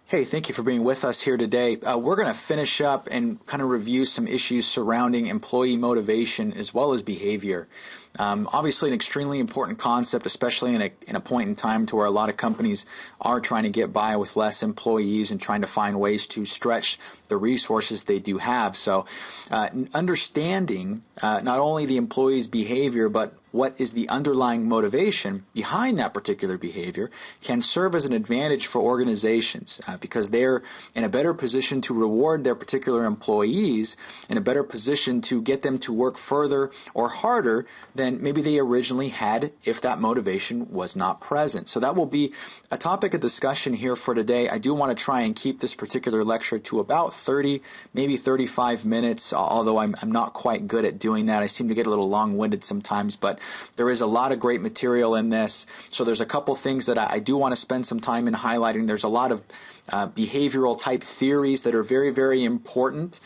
Hey, thank you for being with us here today. We're going to finish up and kind of review some issues surrounding employee motivation as well as behavior. Obviously, an extremely important concept, especially in a point in time to where a lot of companies are trying to get by with less employees and trying to find ways to stretch the resources they do have. So understanding not only the employee's behavior, but what is the underlying motivation behind that particular behavior can serve as an advantage for organizations because they're in a better position to reward their particular employees, in a better position to get them to work further or harder than maybe they originally had if that motivation was not present. So that will be a topic of discussion here for today. I do want to try and keep this particular lecture to about 30, maybe 35 minutes, although I'm not quite good at doing that. I seem to get a little long-winded sometimes, but there is a lot of great material in this. So there's a couple things that I do want to spend some time in highlighting. There's a lot of behavioral type theories that are very, very important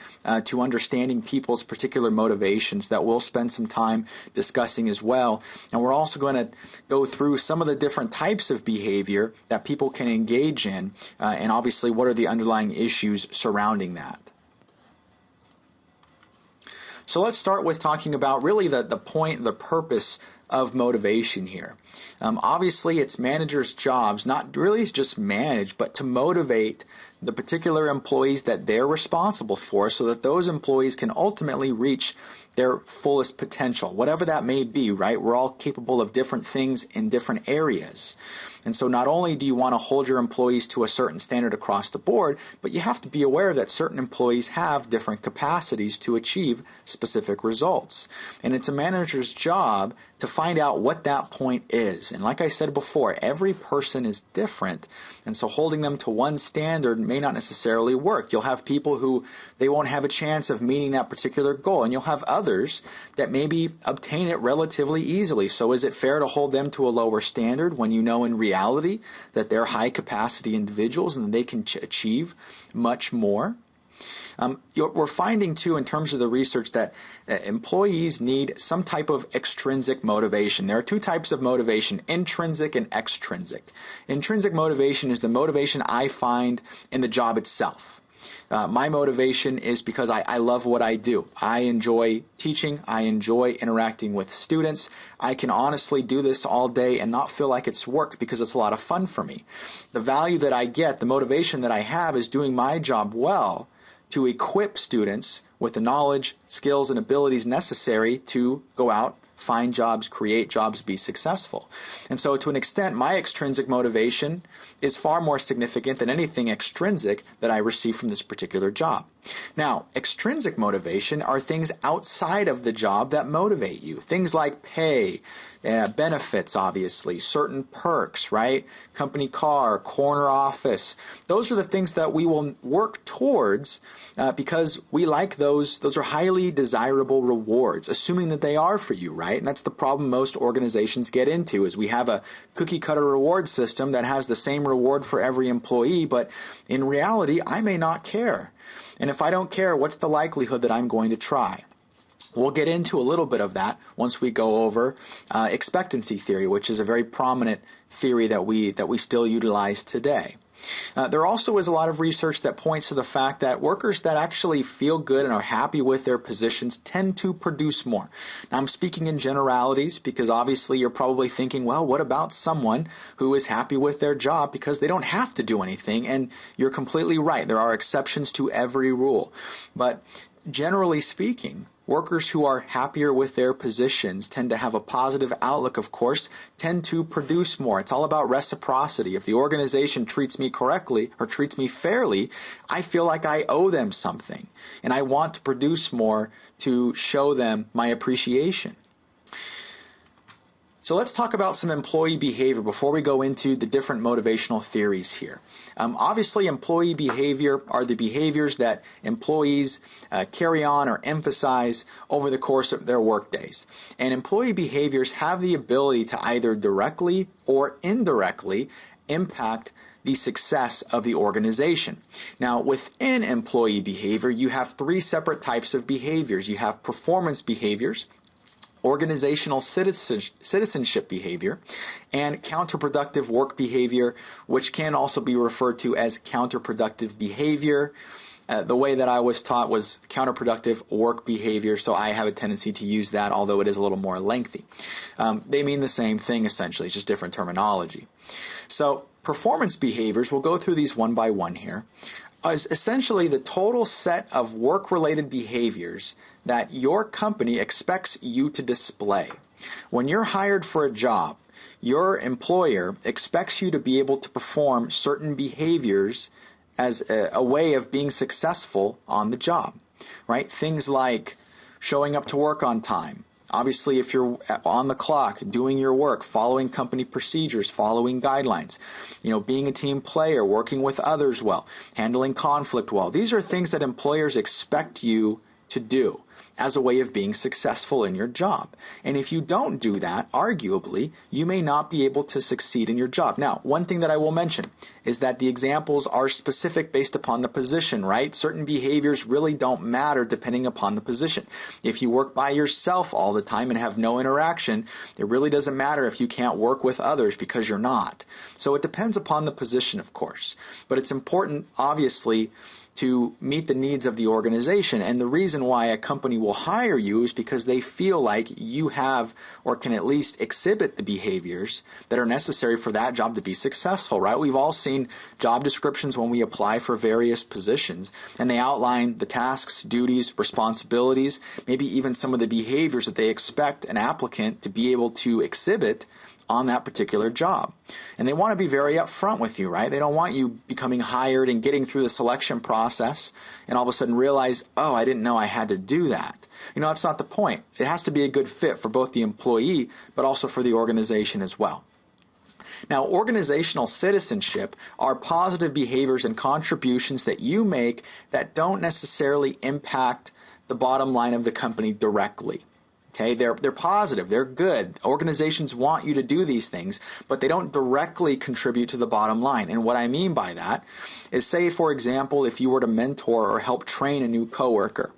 to understanding people's particular motivations that we'll spend some time discussing as well. And we're also going to go through some of the different types of behavior that people can engage in, and obviously what are the underlying issues surrounding that. So let's start with talking about really the point, the purpose of motivation here. Obviously, it's managers' jobs, not really just manage, but to motivate the particular employees that they're responsible for so that those employees can ultimately reach their fullest potential, whatever that may be, right? We're all capable of different things in different areas. And so not only do you want to hold your employees to a certain standard across the board, but you have to be aware that certain employees have different capacities to achieve specific results. And it's a manager's job to find out what that point is. And like I said before, every person is different. And so holding them to one standard may not necessarily work. You'll have people who they won't have a chance of meeting that particular goal. And you'll have others that maybe obtain it relatively easily. So is it fair to hold them to a lower standard when you know in reality that they're high capacity individuals and they can achieve much more? We're finding too in terms of the research that employees need some type of extrinsic motivation. There are two types of motivation, intrinsic and extrinsic. Intrinsic motivation is the motivation I find in the job itself. My motivation is because I love what I do. I enjoy teaching. I enjoy interacting with students. I can honestly do this all day and not feel like it's work because it's a lot of fun for me. The value that I get, the motivation that I have is doing my job well to equip students with the knowledge, skills, and abilities necessary to go out, find jobs, create jobs, be successful. And so to an extent, my extrinsic motivation is far more significant than anything extrinsic that I receive from this particular job. Now, extrinsic motivation are things outside of the job that motivate you. Things like pay, benefits, obviously, certain perks, right? Company car, corner office. Those are the things that we will work towards because we like those. Those are highly desirable rewards, assuming that they are for you, right? And that's the problem most organizations get into is we have a cookie cutter reward system that has the same reward for every employee, but in reality, I may not care. And if I don't care, what's the likelihood that I'm going to try? We'll get into a little bit of that once we go over expectancy theory, which is a very prominent theory that we still utilize today. There also is a lot of research that points to the fact that workers that actually feel good and are happy with their positions tend to produce more. Now, I'm speaking in generalities because obviously you're probably thinking, well, what about someone who is happy with their job because they don't have to do anything? And you're completely right. There are exceptions to every rule. But generally speaking, workers who are happier with their positions tend to have a positive outlook, of course, tend to produce more. It's all about reciprocity. If the organization treats me correctly or treats me fairly, I feel like I owe them something. And I want to produce more to show them my appreciation. So let's talk about some employee behavior before we go into the different motivational theories here. Obviously, employee behavior are the behaviors that employees carry on or emphasize over the course of their workdays. And employee behaviors have the ability to either directly or indirectly impact the success of the organization. Now, within employee behavior, you have three separate types of behaviors. You have performance behaviors, organizational citizenship behavior, and counterproductive work behavior, which can also be referred to as counterproductive behavior. The way that I was taught was counterproductive work behavior, so I have a tendency to use that, although it is a little more lengthy. They mean the same thing, essentially, it's just different terminology. So performance behaviors, we'll go through these one by one here, is essentially the total set of work-related behaviors that your company expects you to display. When you're hired for a job, your employer expects you to be able to perform certain behaviors as a way of being successful on the job, right? Things like showing up to work on time. Obviously, if you're on the clock, doing your work, following company procedures, following guidelines, being a team player, working with others well, handling conflict well. These are things that employers expect you to do as a way of being successful in your job. And if you don't do that, arguably, you may not be able to succeed in your job. Now, one thing that I will mention is that the examples are specific based upon the position, right? Certain behaviors really don't matter depending upon the position. If you work by yourself all the time and have no interaction, it really doesn't matter if you can't work with others because you're not. So it depends upon the position, of course. But it's important, obviously, to meet the needs of the organization. And the reason why a company will hire you is because they feel like you have or can at least exhibit the behaviors that are necessary for that job to be successful, right? We've all seen job descriptions when we apply for various positions, and they outline the tasks, duties, responsibilities, maybe even some of the behaviors that they expect an applicant to be able to exhibit on that particular job. And they want to be very upfront with you, right? They don't want you becoming hired and getting through the selection process and all of a sudden realize, oh, I didn't know I had to do that. That's not the point. It has to be a good fit for both the employee, but also for the organization as well. Now, organizational citizenship are positive behaviors and contributions that you make that don't necessarily impact the bottom line of the company directly. Okay, they're positive, they're good. Organizations want you to do these things, but they don't directly contribute to the bottom line. And what I mean by that is, say, for example, if you were to mentor or help train a new coworker.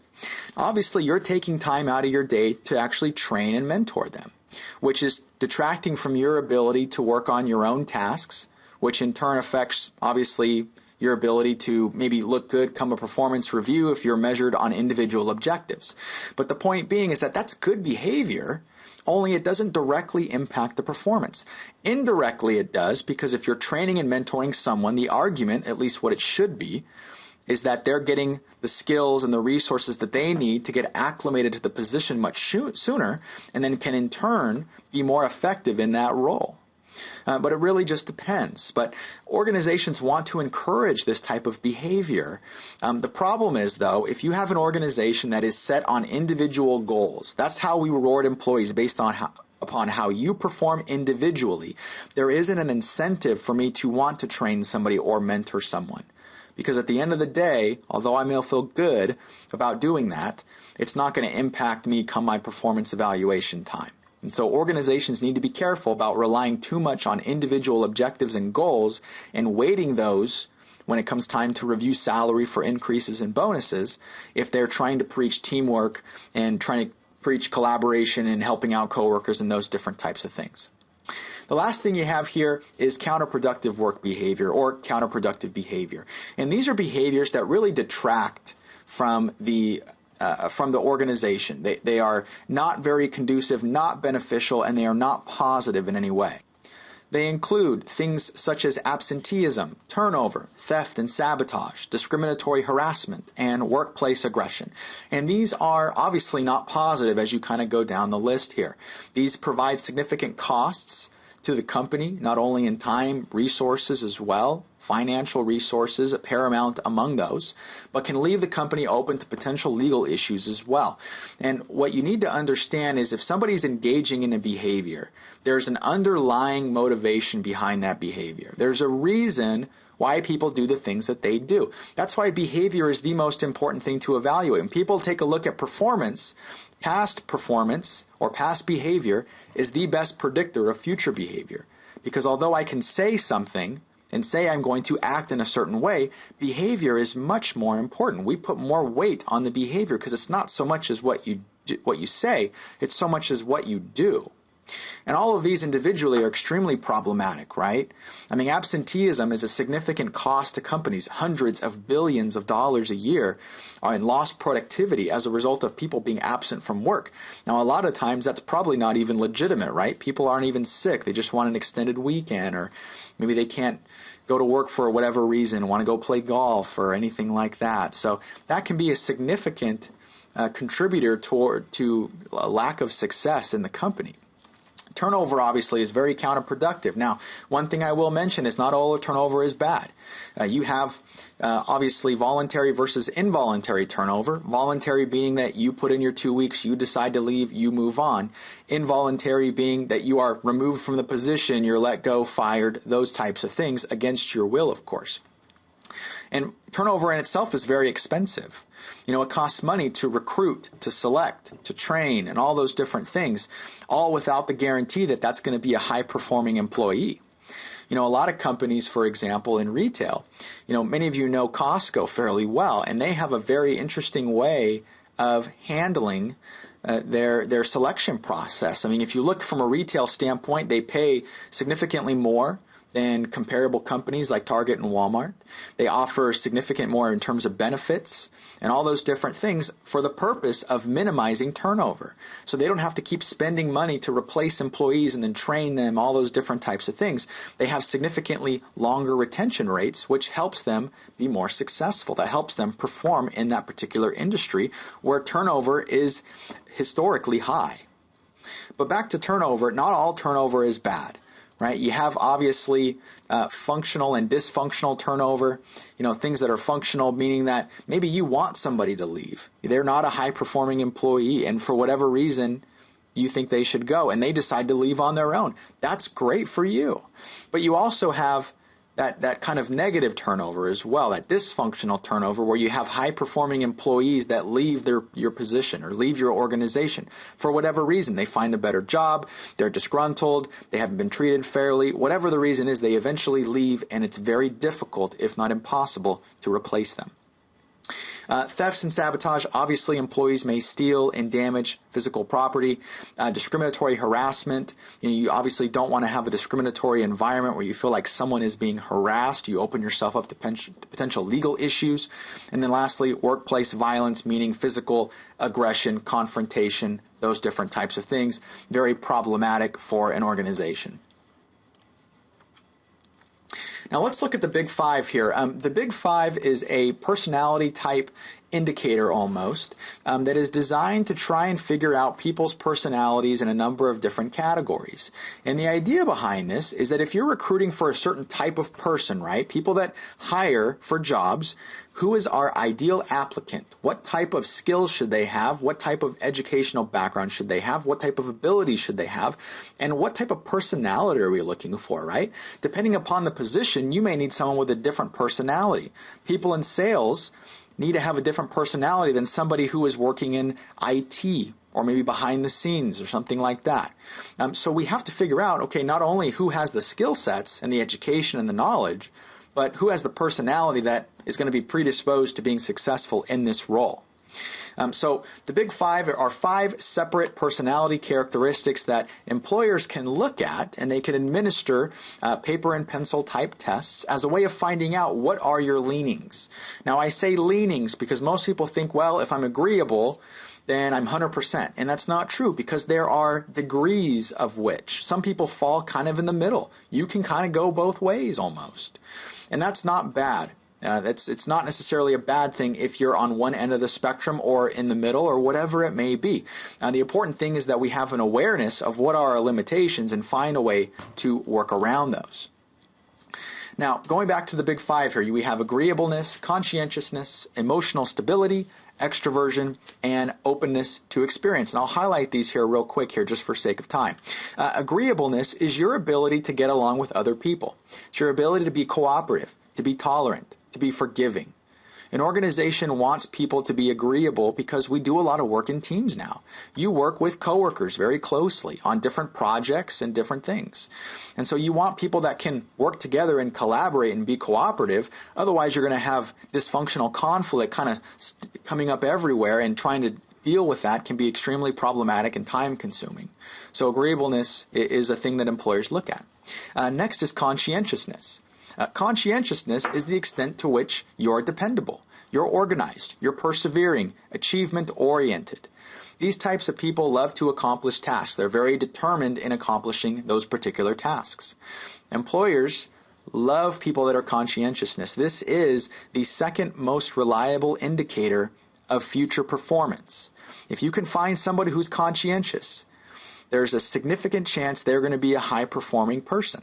Obviously, you're taking time out of your day to actually train and mentor them, which is detracting from your ability to work on your own tasks, which in turn affects, obviously, your ability to maybe look good come a performance review if you're measured on individual objectives. But the point being is that that's good behavior, only it doesn't directly impact the performance. Indirectly it does, because if you're training and mentoring someone, the argument, at least what it should be, is that they're getting the skills and the resources that they need to get acclimated to the position much sooner, and then can in turn be more effective in that role. But it really just depends. But organizations want to encourage this type of behavior. The problem is, though, if you have an organization that is set on individual goals, that's how we reward employees based on upon how you perform individually, there isn't an incentive for me to want to train somebody or mentor someone. Because at the end of the day, although I may feel good about doing that, it's not going to impact me come my performance evaluation time. And so organizations need to be careful about relying too much on individual objectives and goals and weighting those when it comes time to review salary for increases and bonuses if they're trying to preach teamwork and trying to preach collaboration and helping out coworkers and those different types of things. The last thing you have here is counterproductive work behavior or counterproductive behavior. And these are behaviors that really detract from the organization. They are not very conducive, not beneficial, and they are not positive in any way. They include things such as absenteeism, turnover, theft and sabotage, discriminatory harassment, and workplace aggression. And these are obviously not positive as you kind of go down the list here. These provide significant costs to the company, not only in time, resources as well, financial resources, paramount among those, but can leave the company open to potential legal issues as well. And what you need to understand is if somebody's engaging in a behavior, there's an underlying motivation behind that behavior. There's a reason why people do the things that they do. That's why behavior is the most important thing to evaluate. When people take a look at performance or past behavior is the best predictor of future behavior. Because although I can say something and say I'm going to act in a certain way, behavior is much more important. We put more weight on the behavior because it's not so much as what you say, it's so much as what you do. And all of these individually are extremely problematic, right? I mean, absenteeism is a significant cost to companies, hundreds of billions of dollars a year in lost productivity as a result of people being absent from work. Now, a lot of times that's probably not even legitimate, right? People aren't even sick. They just want an extended weekend, or maybe they can't go to work for whatever reason, want to go play golf or anything like that. So that can be a significant contributor to a lack of success in the company. Turnover obviously is very counterproductive. Now, one thing I will mention is not all turnover is bad. You have obviously voluntary versus involuntary turnover. Voluntary being that you put in your 2 weeks, you decide to leave, you move on. Involuntary being that you are removed from the position, you're let go, fired, those types of things against your will, of course. And turnover in itself is very expensive. You know, it costs money to recruit, to select, to train, and all those different things, all without the guarantee that that's going to be a high-performing employee. You know, a lot of companies, for example, in retail, you know, many of you know Costco fairly well, and they have a very interesting way of handling their selection process. I mean, if you look from a retail standpoint, they pay significantly more than comparable companies like Target and Walmart. They offer significant more in terms of benefits and all those different things for the purpose of minimizing turnover. So they don't have to keep spending money to replace employees and then train them, all those different types of things. They have significantly longer retention rates, which helps them be more successful. That helps them perform in that particular industry where turnover is historically high. But back to turnover, not all turnover is bad. Right? You have obviously functional and dysfunctional turnover, you know, things that are functional, meaning that maybe you want somebody to leave. They're not a high-performing employee, and for whatever reason, you think they should go, and they decide to leave on their own. That's great for you. But you also have that kind of negative turnover as well, that dysfunctional turnover where you have high-performing employees that leave your position or leave your organization for whatever reason. They find a better job, they're disgruntled, they haven't been treated fairly. Whatever the reason is, they eventually leave, and it's very difficult, if not impossible, to replace them. Thefts and sabotage, obviously employees may steal and damage physical property. Discriminatory harassment, you obviously don't want to have a discriminatory environment where you feel like someone is being harassed. You open yourself up to potential legal issues. And then lastly, workplace violence, meaning physical aggression, confrontation, those different types of things. Very problematic for an organization. Now let's look at the Big Five here. The Big Five is a personality type indicator almost that is designed to try and figure out people's personalities in a number of different categories. And the idea behind this is that if you're recruiting for a certain type of person, right, people that hire for jobs, who is our ideal applicant? What type of skills should they have? What type of educational background should they have? What type of ability should they have? And what type of personality are we looking for, right? Depending upon the position, you may need someone with a different personality. People in sales need to have a different personality than somebody who is working in IT or maybe behind the scenes or something like that. So we have to figure out, okay, not only who has the skill sets and the education and the knowledge, but who has the personality that is going to be predisposed to being successful in this role. So the Big Five are 5 separate personality characteristics that employers can look at, and they can administer paper and pencil type tests as a way of finding out what are your leanings. Now I say leanings because most people think, well, if I'm agreeable, then I'm 100%. And that's not true because there are degrees of which. Some people fall kind of in the middle. You can kind of go both ways almost. And that's not bad. It's not necessarily a bad thing if you're on one end of the spectrum or in the middle or whatever it may be. The important thing is that we have an awareness of what are our limitations and find a way to work around those. Now, going back to the Big Five here, we have agreeableness, conscientiousness, emotional stability, extroversion, and openness to experience. And I'll highlight these here real quick here just for sake of time. Agreeableness is your ability to get along with other people. It's your ability to be cooperative, to be tolerant, to be forgiving. An organization wants people to be agreeable because we do a lot of work in teams now. You work with coworkers very closely on different projects and different things. And so you want people that can work together and collaborate and be cooperative. Otherwise, you're going to have dysfunctional conflict kind of coming up everywhere and trying to deal with that can be extremely problematic and time consuming. So agreeableness is a thing that employers look at. Next is conscientiousness. Conscientiousness is the extent to which you're dependable, you're organized, you're persevering, achievement-oriented. These types of people love to accomplish tasks. They're very determined in accomplishing those particular tasks. Employers love people that are conscientiousness. This is the second most reliable indicator of future performance. If you can find somebody who's conscientious, there's a significant chance they're going to be a high-performing person.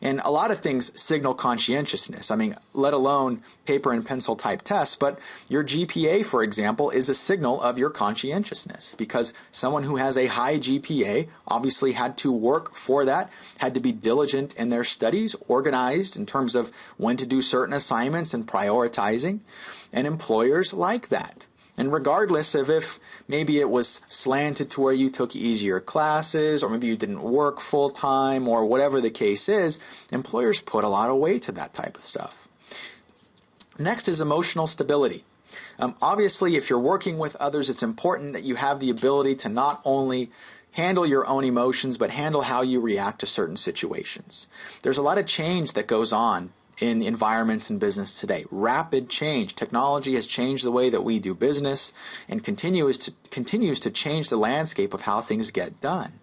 And a lot of things signal conscientiousness. I mean, let alone paper and pencil type tests, but your GPA, for example, is a signal of your conscientiousness, because someone who has a high GPA obviously had to work for that, had to be diligent in their studies, organized in terms of when to do certain assignments and prioritizing, and employers like that. And regardless of if maybe it was slanted to where you took easier classes, or maybe you didn't work full time, or whatever the case is, employers put a lot of weight to that type of stuff. Next is emotional stability. Obviously, if you're working with others, it's important that you have the ability to not only handle your own emotions, but handle how you react to certain situations. There's a lot of change that goes on in environments and business today. Rapid change. Technology has changed the way that we do business and continues to change the landscape of how things get done.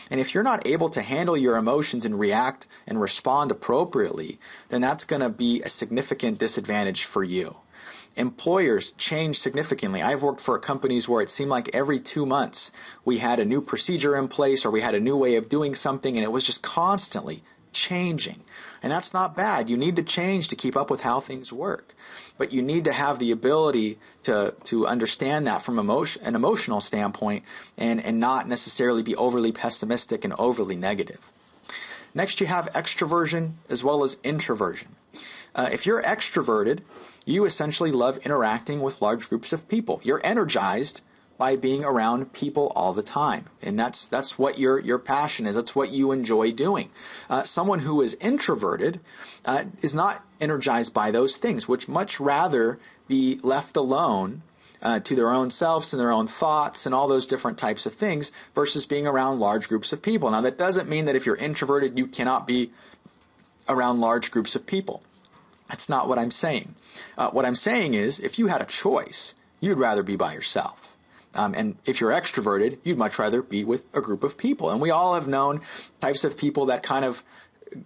And if you're not able to handle your emotions and react and respond appropriately, then that's going to be a significant disadvantage for you. Employers change significantly. I've worked for companies where it seemed like every 2 months we had a new procedure in place, or we had a new way of doing something, and it was just constantly changing. And that's not bad. You need to change to keep up with how things work. But you need to have the ability to understand that from an emotional standpoint, and not necessarily be overly pessimistic and overly negative. Next, you have extroversion as well as introversion. If you're extroverted, you essentially love interacting with large groups of people. You're energized by being around people all the time, and that's what your passion is. That's what you enjoy doing. Someone who is introverted is not energized by those things, which much rather be left alone to their own selves and their own thoughts and all those different types of things, versus being around large groups of people. Now, that doesn't mean that if you're introverted you cannot be around large groups of people. That's not what I'm saying. What I'm saying is, if you had a choice, you'd rather be by yourself. And if you're extroverted, you'd much rather be with a group of people. And we all have known types of people that kind of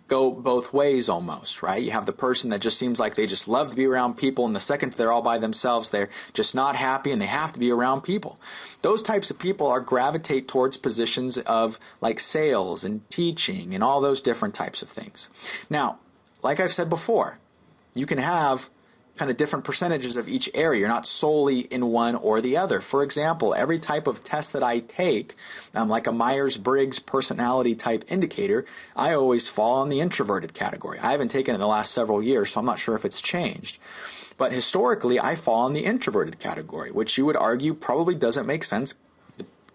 go both ways almost, right? You have the person that just seems like they just love to be around people, and the second they're all by themselves, they're just not happy and they have to be around people. Those types of people are gravitate towards positions of like sales and teaching and all those different types of things. Now, like I've said before, you can have kind of different percentages of each area. You're not solely in one or the other. For example, every type of test that I take, like a Myers-Briggs personality type indicator, I always fall in the introverted category. I haven't taken it in the last several years, so I'm not sure if it's changed. But historically, I fall in the introverted category, which you would argue probably doesn't make sense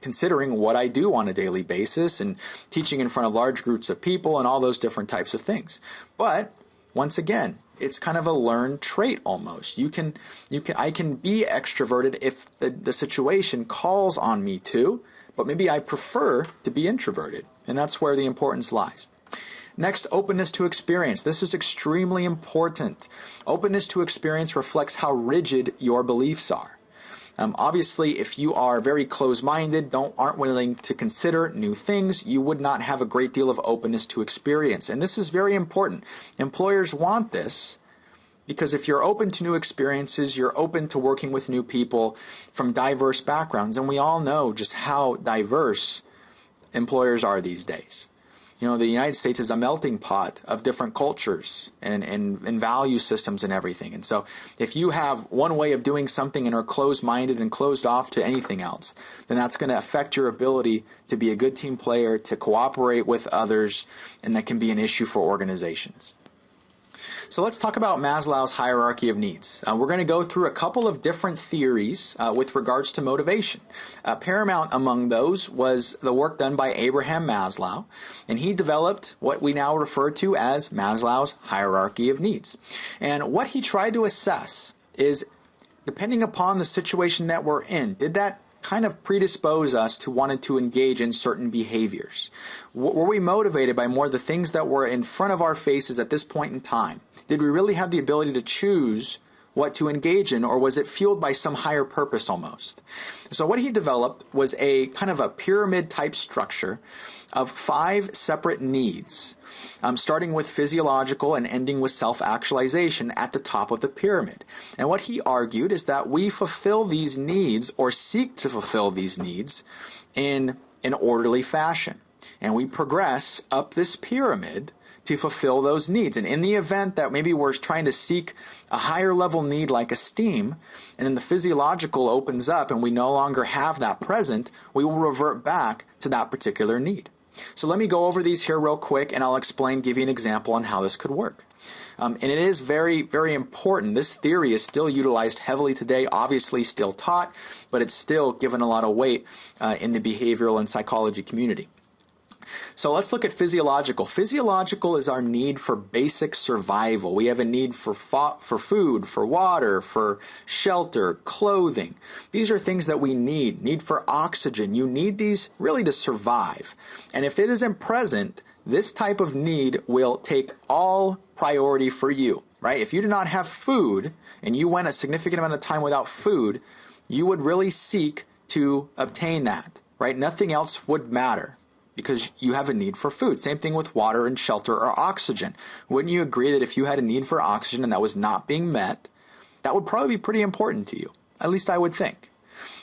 considering what I do on a daily basis and teaching in front of large groups of people and all those different types of things. But once again, it's kind of a learned trait almost. I can be extroverted if the situation calls on me to, but maybe I prefer to be introverted, and that's where the importance lies. Next, openness to experience. This is extremely important. Openness to experience reflects how rigid your beliefs are. Obviously, if you are very closed-minded, aren't willing to consider new things, you would not have a great deal of openness to experience. And this is very important. Employers want this because if you're open to new experiences, you're open to working with new people from diverse backgrounds. And we all know just how diverse employers are these days. You know, the United States is a melting pot of different cultures and value systems and everything. And so if you have one way of doing something and are closed-minded and closed off to anything else, then that's going to affect your ability to be a good team player, to cooperate with others, and that can be an issue for organizations. So let's talk about Maslow's hierarchy of needs. We're going to go through a couple of different theories with regards to motivation. Paramount among those was the work done by Abraham Maslow, and he developed what we now refer to as Maslow's hierarchy of needs. And what he tried to assess is, depending upon the situation that we're in, did that kind of predispose us to wanting to engage in certain behaviors? Were we motivated by more the things that were in front of our faces at this point in time? Did we really have the ability to choose what to engage in, or was it fueled by some higher purpose almost? So what he developed was a kind of a pyramid type structure of 5 separate needs, starting with physiological and ending with self-actualization at the top of the pyramid. And what he argued is that we fulfill these needs, or seek to fulfill these needs, in an orderly fashion. And we progress up this pyramid to fulfill those needs. And in the event that maybe we're trying to seek a higher level need like esteem, and then the physiological opens up and we no longer have that present, we will revert back to that particular need. So let me go over these here real quick, and I'll explain, give you an example on how this could work. And it is very, very important. This theory is still utilized heavily today, obviously still taught, but it's still given a lot of weight in the behavioral and psychology community. So let's look at physiological. Physiological is our need for basic survival. We have a need for food, for water, for shelter, clothing. These are things that we need for oxygen. You need these really to survive. And if it isn't present, this type of need will take all priority for you, right? If you do not have food and you went a significant amount of time without food, you would really seek to obtain that, right? Nothing else would matter, because you have a need for food. Same thing with water and shelter or oxygen. Wouldn't you agree that if you had a need for oxygen and that was not being met, that would probably be pretty important to you? At least I would think.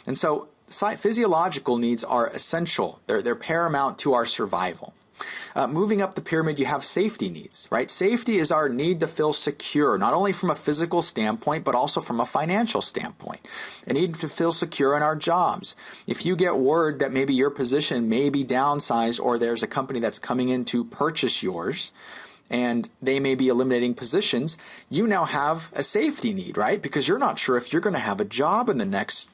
And so physiological needs are essential. They're paramount to our survival. Moving up the pyramid, you have safety needs, right? Safety is our need to feel secure, not only from a physical standpoint, but also from a financial standpoint. A need to feel secure in our jobs. If you get word that maybe your position may be downsized, or there's a company that's coming in to purchase yours, and they may be eliminating positions, you now have a safety need, right? Because you're not sure if you're going to have a job in the next,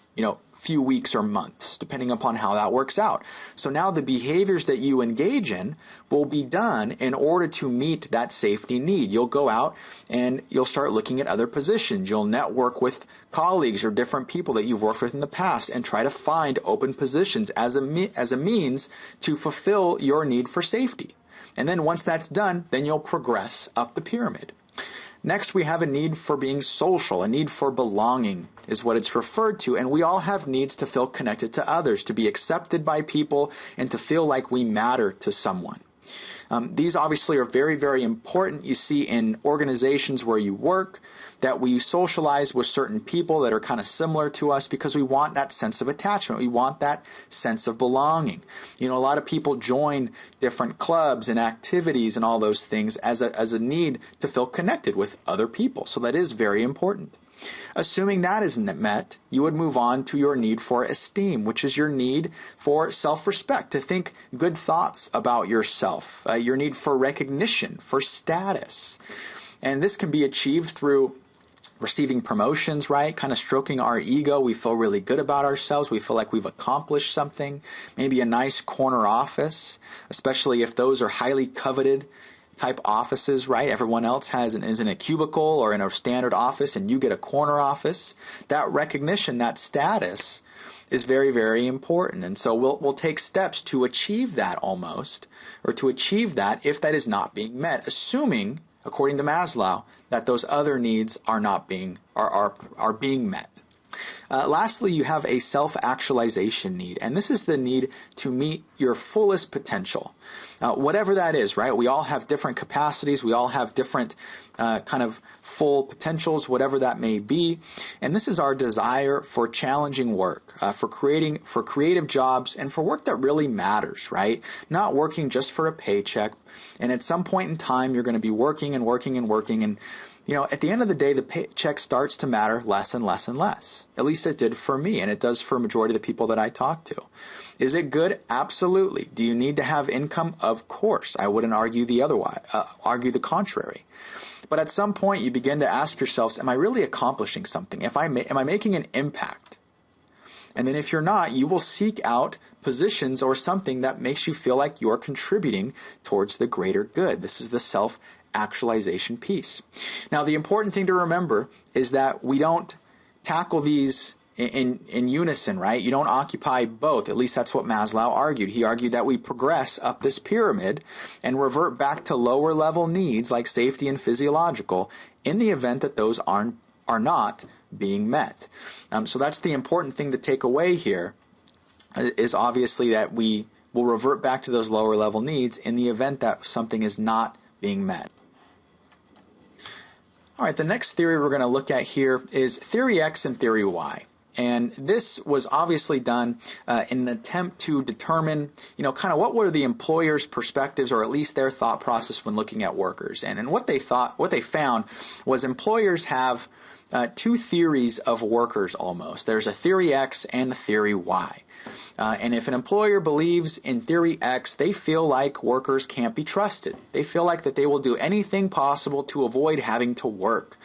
few weeks or months, depending upon how that works out. So now the behaviors that you engage in will be done in order to meet that safety need. You'll go out and you'll start looking at other positions. You'll network with colleagues or different people that you've worked with in the past and try to find open positions as a means to fulfill your need for safety. And then once that's done, then you'll progress up the pyramid. Next, we have a need for being social. A need for belonging is what it's referred to. And we all have needs to feel connected to others, to be accepted by people, and to feel like we matter to someone. These obviously are very, very important. You see in organizations where you work that we socialize with certain people that are kind of similar to us because we want that sense of attachment. We want that sense of belonging. A lot of people join different clubs and activities and all those things as a need to feel connected with other people. So that is very important. Assuming that isn't met, you would move on to your need for esteem, which is your need for self-respect, to think good thoughts about yourself, your need for recognition, for status. And this can be achieved through receiving promotions, right? Kind of stroking our ego. We feel really good about ourselves. We feel like we've accomplished something. Maybe a nice corner office, especially if those are highly coveted type offices, right? Everyone else is in a cubicle or in a standard office, and you get a corner office. That recognition, that status is very, very important. And so we'll take steps to achieve that almost, or to achieve that if that is not being met, assuming, according to Maslow, that those other needs are being met. Lastly, you have a self-actualization need, and this is the need to meet your fullest potential. Whatever that is, right? We all have different capacities. We all have different kind of full potentials, whatever that may be. And this is our desire for challenging work, for creative jobs, and for work that really matters, right? Not working just for a paycheck. And at some point in time, you're going to be working and working and working, and at the end of the day, the paycheck starts to matter less and less and less. At least it did for me, and it does for a majority of the people that I talk to. Is it good? Absolutely. Do you need to have income? Of course. I wouldn't argue argue the contrary. But at some point, you begin to ask yourselves, am I really accomplishing something? Am I making an impact? And then if you're not, you will seek out positions or something that makes you feel like you're contributing towards the greater good. This is the self-actualization piece. Now, the important thing to remember is that we don't tackle these in unison, right? You don't occupy both. At least that's what Maslow argued. He argued that we progress up this pyramid and revert back to lower level needs like safety and physiological in the event that those are not being met. So that's the important thing to take away here, is obviously that we will revert back to those lower level needs in the event that something is not being met. All right, the next theory we're going to look at here is theory X and theory Y. And this was obviously done in an attempt to determine, kind of what were the employer's perspectives, or at least their thought process when looking at workers. And what they found was employers have two theories of workers almost. There's a theory X and a theory Y. And if an employer believes in theory X, they feel like workers can't be trusted. They feel like that they will do anything possible to avoid having to work.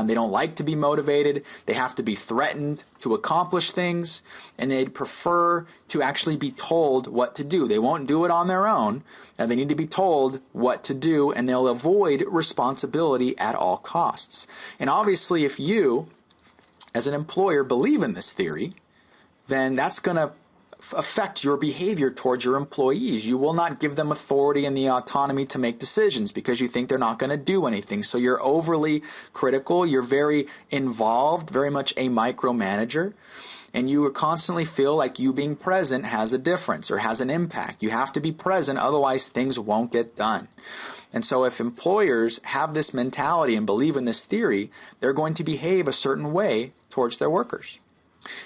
They don't like to be motivated. They have to be threatened to accomplish things, and they'd prefer to actually be told what to do. They won't do it on their own. They need to be told what to do, and they'll avoid responsibility at all costs. And obviously, if you, as an employer, believe in this theory, then that's going to affect your behavior towards your employees. You will not give them authority and the autonomy to make decisions because you think they're not going to do anything. So you're overly critical, you're very involved, very much a micromanager, and you constantly feel like you being present has a difference or has an impact. You have to be present, otherwise things won't get done. And so if employers have this mentality and believe in this theory, they're going to behave a certain way towards their workers.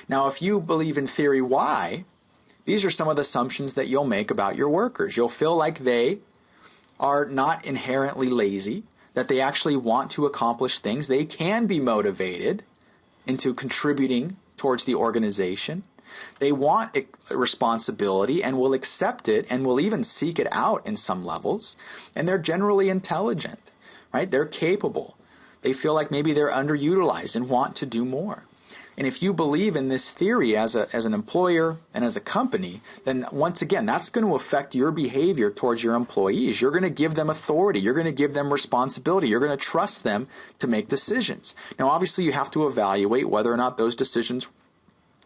Now, if you believe in theory Y, these are some of the assumptions that you'll make about your workers. You'll feel like they are not inherently lazy, that they actually want to accomplish things. They can be motivated into contributing towards the organization. They want responsibility and will accept it and will even seek it out in some levels. And they're generally intelligent, right? They're capable. They feel like maybe they're underutilized and want to do more. And if you believe in this theory as an employer and as a company, then once again, that's going to affect your behavior towards your employees. You're going to give them authority. You're going to give them responsibility. You're going to trust them to make decisions. Now, obviously, you have to evaluate whether or not those decisions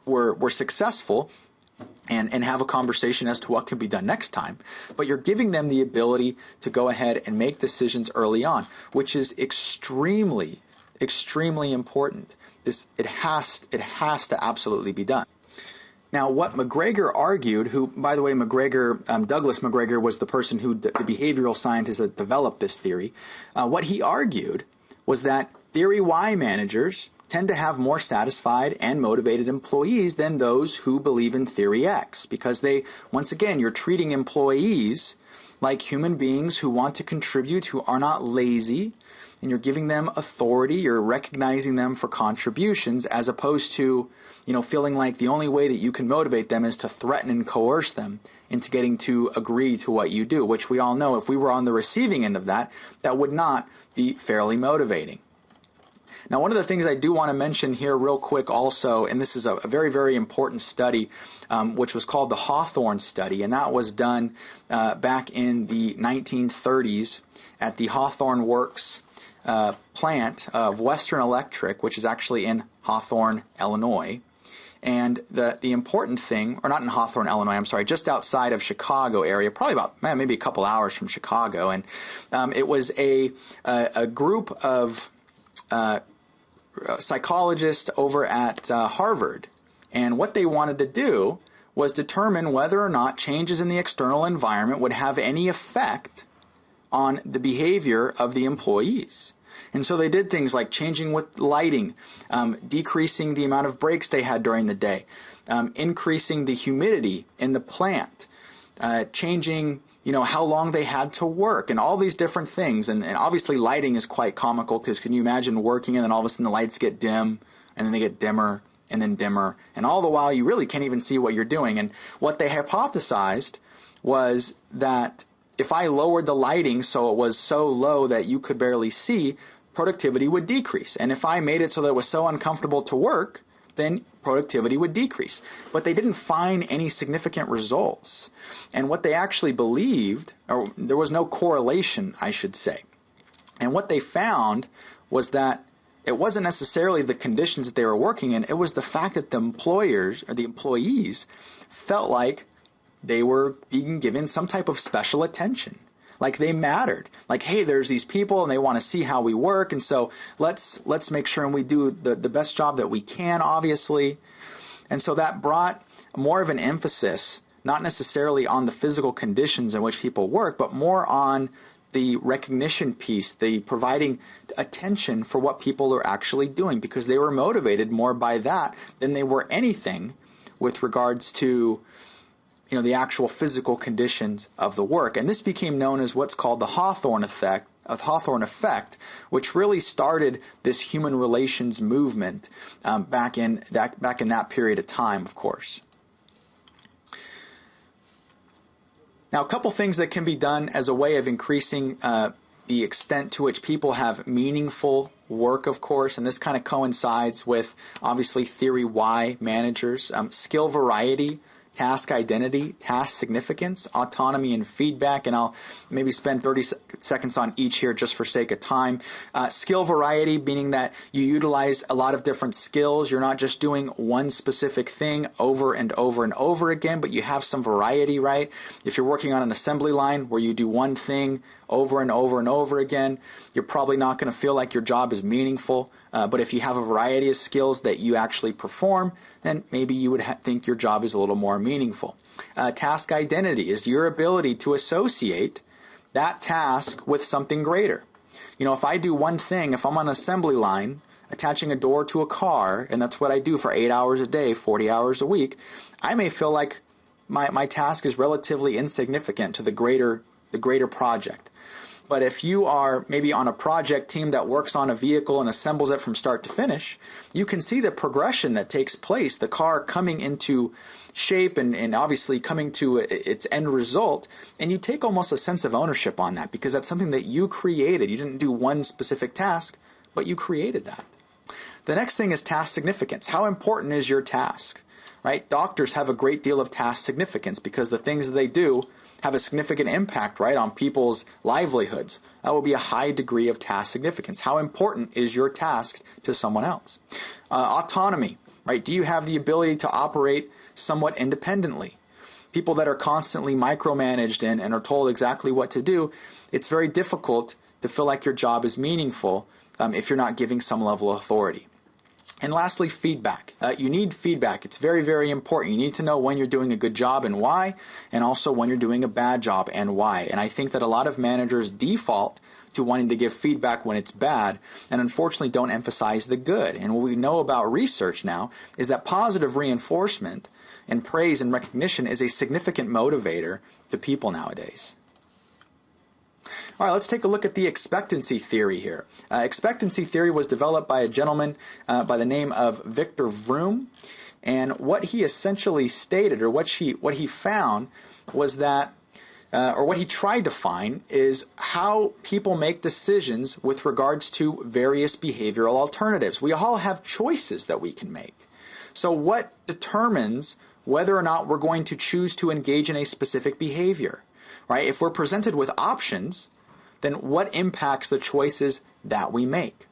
were successful and have a conversation as to what can be done next time. But you're giving them the ability to go ahead and make decisions early on, which is extremely important. It has to absolutely be done. Now, what McGregor argued, who, by the way, Douglas McGregor was the person the behavioral scientist that developed this theory. What he argued was that theory Y managers tend to have more satisfied and motivated employees than those who believe in theory X, because once again, you're treating employees like human beings who want to contribute, who are not lazy, and you're giving them authority, you're recognizing them for contributions, as opposed to, feeling like the only way that you can motivate them is to threaten and coerce them into getting to agree to what you do, which we all know if we were on the receiving end of that, that would not be fairly motivating. Now, one of the things I do want to mention here real quick also, and this is a very, very important study, which was called the Hawthorne study, and that was done back in the 1930s at the Hawthorne Works plant of Western Electric, which is actually in Hawthorne, Illinois. And the important thing, or not in Hawthorne, Illinois, I'm sorry, just outside of Chicago area, probably about maybe a couple hours from Chicago. And it was a group of psychologists over at Harvard. And what they wanted to do was determine whether or not changes in the external environment would have any effect on the behavior of the employees. And so they did things like changing with lighting, decreasing the amount of breaks they had during the day, increasing the humidity in the plant, changing how long they had to work, and all these different things. And obviously lighting is quite comical, because can you imagine working and then all of a sudden the lights get dim, and then they get dimmer, and then dimmer, and all the while you really can't even see what you're doing. And what they hypothesized was that if I lowered the lighting so it was so low that you could barely see, productivity would decrease. And if I made it so that it was so uncomfortable to work, then productivity would decrease. But they didn't find any significant results. And what they actually believed, or there was no correlation, I should say. And what they found was that it wasn't necessarily the conditions that they were working in. It was the fact that the employers or the employees felt like they were being given some type of special attention. Like they mattered. Like, hey, there's these people and they want to see how we work. And so let's make sure and we do the best job that we can, obviously. And so that brought more of an emphasis, not necessarily on the physical conditions in which people work, but more on the recognition piece, the providing attention for what people are actually doing, because they were motivated more by that than they were anything with regards to the actual physical conditions of the work. And this became known as what's called the Hawthorne effect, which really started this human relations movement back in that period of time, of course. Now, a couple things that can be done as a way of increasing the extent to which people have meaningful work, of course, and this kind of coincides with, obviously, theory Y managers, skill variety, task identity, task significance, autonomy, and feedback. And I'll maybe spend 30 seconds on each here just for sake of time. Skill variety, meaning that you utilize a lot of different skills. You're not just doing one specific thing over and over and over again, but you have some variety, right? If you're working on an assembly line where you do one thing over and over and over again, you're probably not going to feel like your job is meaningful. But if you have a variety of skills that you actually perform, then maybe you would think your job is a little more meaningful. Task identity is your ability to associate that task with something greater. If I do one thing, if I'm on an assembly line, attaching a door to a car, and that's what I do for 8 hours a day, 40 hours a week, I may feel like my task is relatively insignificant to the greater project. But if you are maybe on a project team that works on a vehicle and assembles it from start to finish, you can see the progression that takes place, the car coming into shape and obviously coming to its end result, and you take almost a sense of ownership on that because that's something that you created. You didn't do one specific task, but you created that. The next thing is task significance. How important is your task? Right? Doctors have a great deal of task significance because the things that they do have a significant impact, right, on people's livelihoods. That will be a high degree of task significance. How important is your task to someone else? Autonomy, right? Do you have the ability to operate somewhat independently? People that are constantly micromanaged and are told exactly what to do, it's very difficult to feel like your job is meaningful if you're not giving some level of authority. And lastly, feedback. You need feedback. It's very, very important. You need to know when you're doing a good job and why, and also when you're doing a bad job and why. And I think that a lot of managers default to wanting to give feedback when it's bad and unfortunately don't emphasize the good. And what we know about research now is that positive reinforcement and praise and recognition is a significant motivator to people nowadays. All right, let's take a look at the expectancy theory here. Expectancy theory was developed by a gentleman by the name of Victor Vroom, and what he essentially stated, or what he found, was that, or what he tried to find, is how people make decisions with regards to various behavioral alternatives. We all have choices that we can make. So what determines whether or not we're going to choose to engage in a specific behavior? Right? If we're presented with options, then what impacts the choices that we make?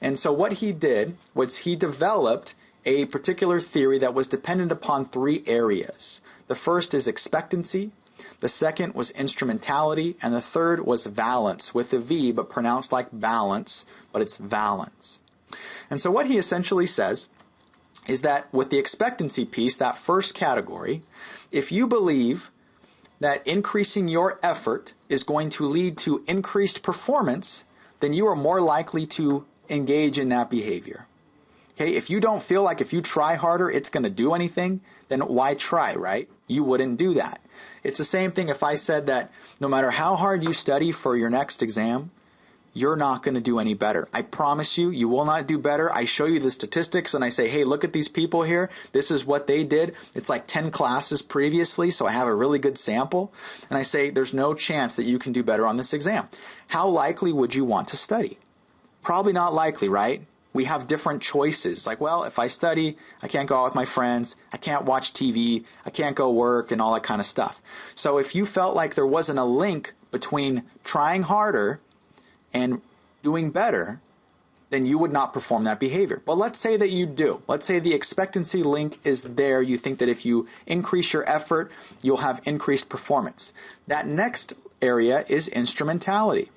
And so what he did was he developed a particular theory that was dependent upon three areas. The first is expectancy, the second was instrumentality, and the third was valence, with a V but pronounced like balance, but it's valence. And so what he essentially says is that with the expectancy piece, that first category, if you believe that increasing your effort is going to lead to increased performance, then you are more likely to engage in that behavior. Okay, if you don't feel like if you try harder it's going to do anything, then why try, right? You wouldn't do that. It's the same thing if I said that no matter how hard you study for your next exam, you're not going to do any better. I promise you, you will not do better. I show you the statistics and I say, hey, look at these people here. This is what they did. It's like 10 classes previously, so I have a really good sample. And I say, there's no chance that you can do better on this exam. How likely would you want to study? Probably not likely, right? We have different choices. Like, well, if I study, I can't go out with my friends. I can't watch TV. I can't go work and all that kind of stuff. So if you felt like there wasn't a link between trying harder and doing better, then you would not perform that behavior. But let's say that you do. Let's say the expectancy link is there. You think that if you increase your effort, you'll have increased performance. That next area is instrumentality.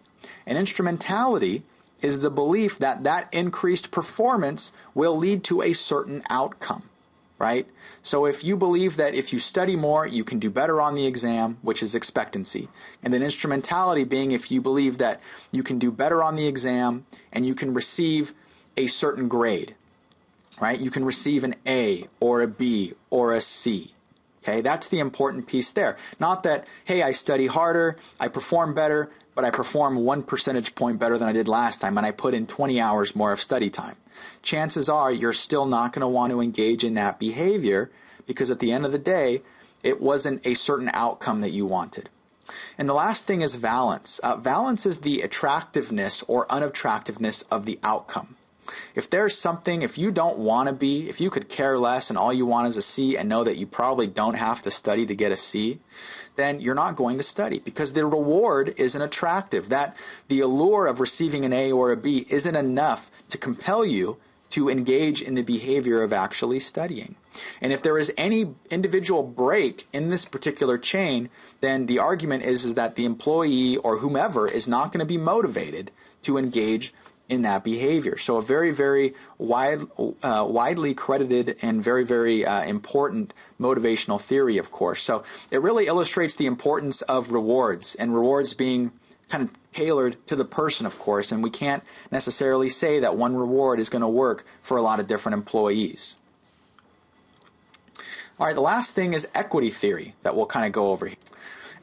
And instrumentality is the belief that that increased performance will lead to a certain outcome, right? So if you believe that if you study more, you can do better on the exam, which is expectancy. And then instrumentality being if you believe that you can do better on the exam and you can receive a certain grade, right? You can receive an A or a B or a C. Okay, that's the important piece there. Not that, hey, I study harder, I perform better, but I perform 1 percentage point better than I did last time and I put in 20 hours more of study time. Chances are you're still not going to want to engage in that behavior because at the end of the day, it wasn't a certain outcome that you wanted. And the last thing is valence. Valence is the attractiveness or unattractiveness of the outcome. If there's something, if you don't want to be, if you could care less and all you want is a C and know that you probably don't have to study to get a C, then you're not going to study because the reward isn't attractive. That the allure of receiving an A or a B isn't enough to compel you to engage in the behavior of actually studying. And if there is any individual break in this particular chain, then the argument is that the employee or whomever is not going to be motivated to engage in that behavior. So a very, very widely credited and very, very important motivational theory, of course. So it really illustrates the importance of rewards, and rewards being kind of tailored to the person, of course, and we can't necessarily say that one reward is going to work for a lot of different employees. All right, the last thing is equity theory that we'll kind of go over here.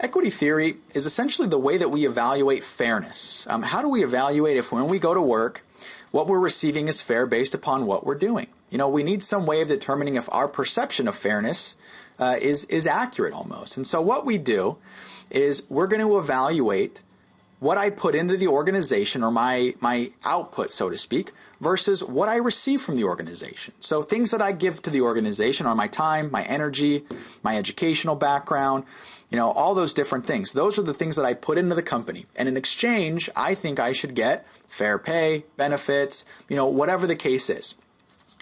Equity theory is essentially the way that we evaluate fairness. How do we evaluate if when we go to work, what we're receiving is fair based upon what we're doing? You know, we need some way of determining if our perception of fairness is accurate almost. And so what we do is we're going to evaluate what I put into the organization or my output, so to speak, versus what I receive from the organization. So things that I give to the organization are my time, my energy, my educational background, you know, all those different things. Those are the things that I put into the company. And in exchange, I think I should get fair pay, benefits, you know, whatever the case is.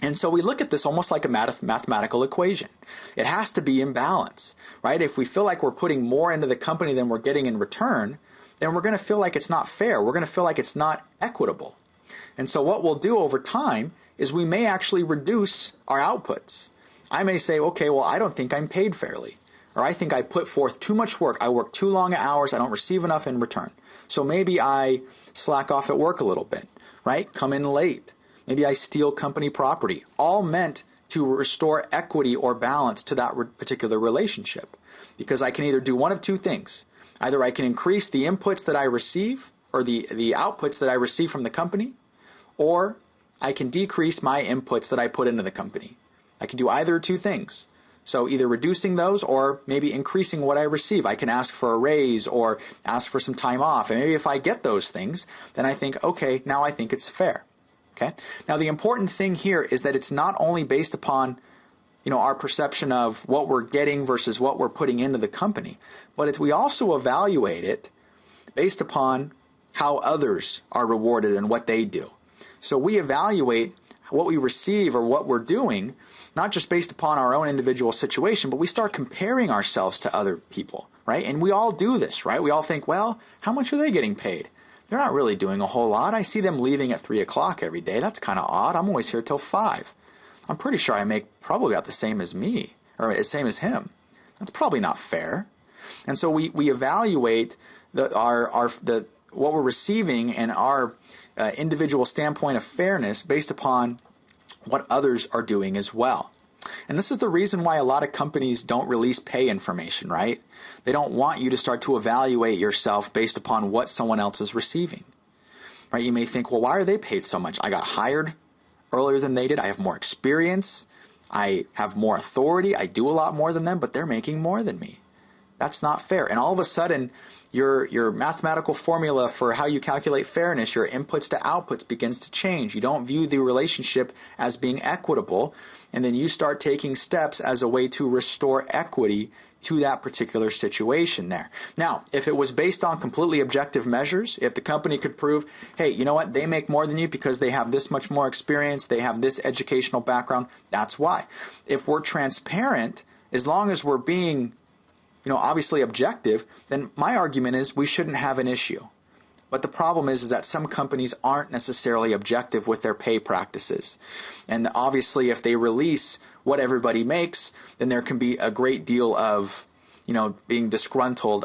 And so we look at this almost like a mathematical equation. It has to be in balance, right? If we feel like we're putting more into the company than we're getting in return, then we're going to feel like it's not fair. We're going to feel like it's not equitable. And so what we'll do over time is we may actually reduce our outputs. I may say, okay, well, I don't think I'm paid fairly. Or I think I put forth too much work. I work too long hours. I don't receive enough in return. So maybe I slack off at work a little bit, right? Come in late. Maybe I steal company property. All meant to restore equity or balance to that particular relationship. Because I can either do one of two things. Either I can increase the inputs that I receive or the outputs that I receive from the company, or I can decrease my inputs that I put into the company. I can do either two things. So either reducing those or maybe increasing what I receive. I can ask for a raise or ask for some time off. And maybe if I get those things, then I think, okay, now I think it's fair. Okay. Now the important thing here is that it's not only based upon, you know, our perception of what we're getting versus what we're putting into the company, but we also evaluate it based upon how others are rewarded and what they do. So we evaluate what we receive or what we're doing, not just based upon our own individual situation, but we start comparing ourselves to other people, right? And we all do this, right? We all think, well, how much are they getting paid? They're not really doing a whole lot. I see them leaving at 3 o'clock every day. That's kind of odd. I'm always here till 5. I'm pretty sure I make probably about the same as me, or the same as him. That's probably not fair. And so we evaluate what we're receiving and our individual standpoint of fairness based upon what others are doing as well. And this is the reason why a lot of companies don't release pay information, right? They don't want you to start to evaluate yourself based upon what someone else is receiving, right? You may think, well, why are they paid so much? I got hired earlier than they did. I have more experience. I have more authority. I do a lot more than them, but they're making more than me. That's not fair. And all of a sudden, your mathematical formula for how you calculate fairness, your inputs to outputs begins to change. You don't view the relationship as being equitable, and then you start taking steps as a way to restore equity to that particular situation there. Now, if it was based on completely objective measures, if the company could prove, hey, you know what, they make more than you because they have this much more experience, they have this educational background, that's why. If we're transparent, as long as we're being, obviously objective, then my argument is we shouldn't have an issue. But the problem is that some companies aren't necessarily objective with their pay practices. And obviously, if they release what everybody makes, then there can be a great deal of, being disgruntled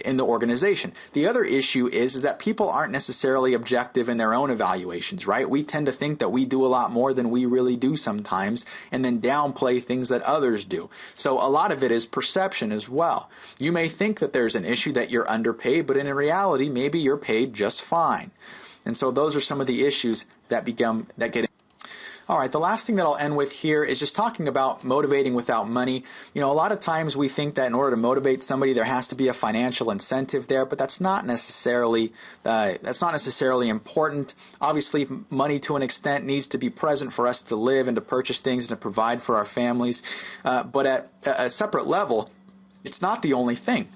in the organization. The other issue is that people aren't necessarily objective in their own evaluations, right? We tend to think that we do a lot more than we really do sometimes, and then downplay things that others do. So a lot of it is perception as well. You may think that there's an issue that you're underpaid, but in reality, maybe you're paid just fine. And so those are some of the issues that get. All right, the last thing that I'll end with here is just talking about motivating without money. A lot of times we think that in order to motivate somebody, there has to be a financial incentive there, but that's not necessarily important. Obviously, money to an extent needs to be present for us to live and to purchase things and to provide for our families. But at a separate level, it's not the only thing.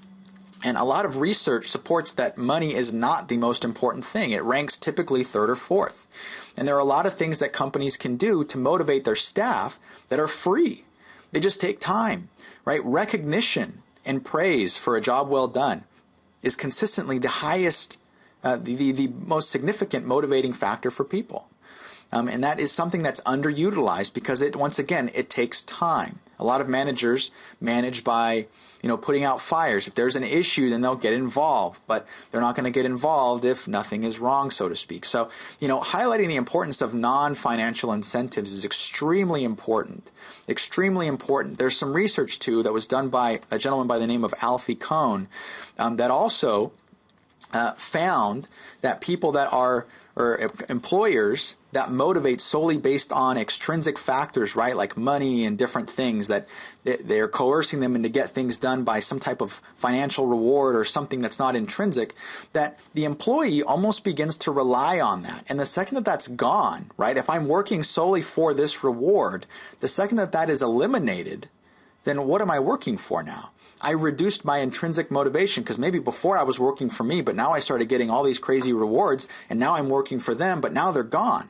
And a lot of research supports that money is not the most important thing. It ranks typically third or fourth. And there are a lot of things that companies can do to motivate their staff that are free. They just take time, right? Recognition and praise for a job well done is consistently the highest, the most significant motivating factor for people. And that is something that's underutilized because once again, it takes time. A lot of managers manage by putting out fires. If there's an issue, then they'll get involved, but they're not going to get involved if nothing is wrong, so to speak. So, highlighting the importance of non-financial incentives is extremely important. Extremely important. There's some research, too, that was done by a gentleman by the name of Alfie Kohn that also found that people that are, or employers that motivate solely based on extrinsic factors, right, like money and different things, that they're coercing them into get things done by some type of financial reward or something that's not intrinsic, that the employee almost begins to rely on that. And the second that that's gone, right, if I'm working solely for this reward, the second that that is eliminated, then what am I working for now? I reduced my intrinsic motivation because maybe before I was working for me, but now I started getting all these crazy rewards and now I'm working for them, but now they're gone.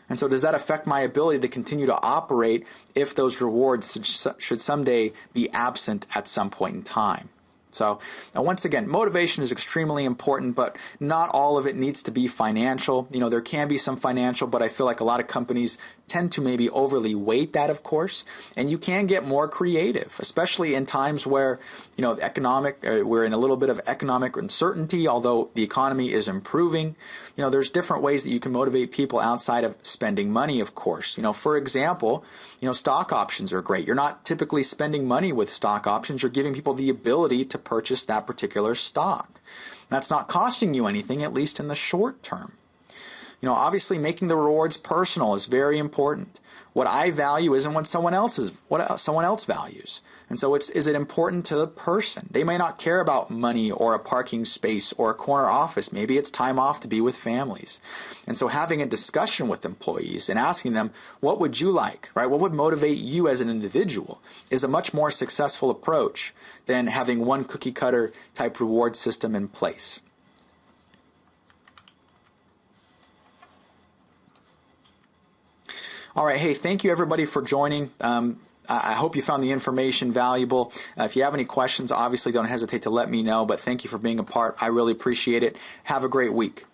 And so does that affect my ability to continue to operate if those rewards should someday be absent at some point in time? So once again, motivation is extremely important, but not all of it needs to be financial. There can be some financial, but I feel like a lot of companies tend to maybe overly weight that, of course. And you can get more creative, especially in times where, we're in a little bit of economic uncertainty, although the economy is improving. There's different ways that you can motivate people outside of spending money, of course. For example, stock options are great. You're not typically spending money with stock options. You're giving people the ability to purchase that particular stock. That's not costing you anything, at least in the short term. Obviously making the rewards personal is very important. What I value isn't what someone else values. And so is it important to the person? They may not care about money or a parking space or a corner office. Maybe it's time off to be with families. And so having a discussion with employees and asking them, what would you like, right? What would motivate you as an individual is a much more successful approach than having one cookie cutter type reward system in place. All right. Hey, thank you everybody for joining. I hope you found the information valuable. If you have any questions, obviously don't hesitate to let me know, but thank you for being a part. I really appreciate it. Have a great week.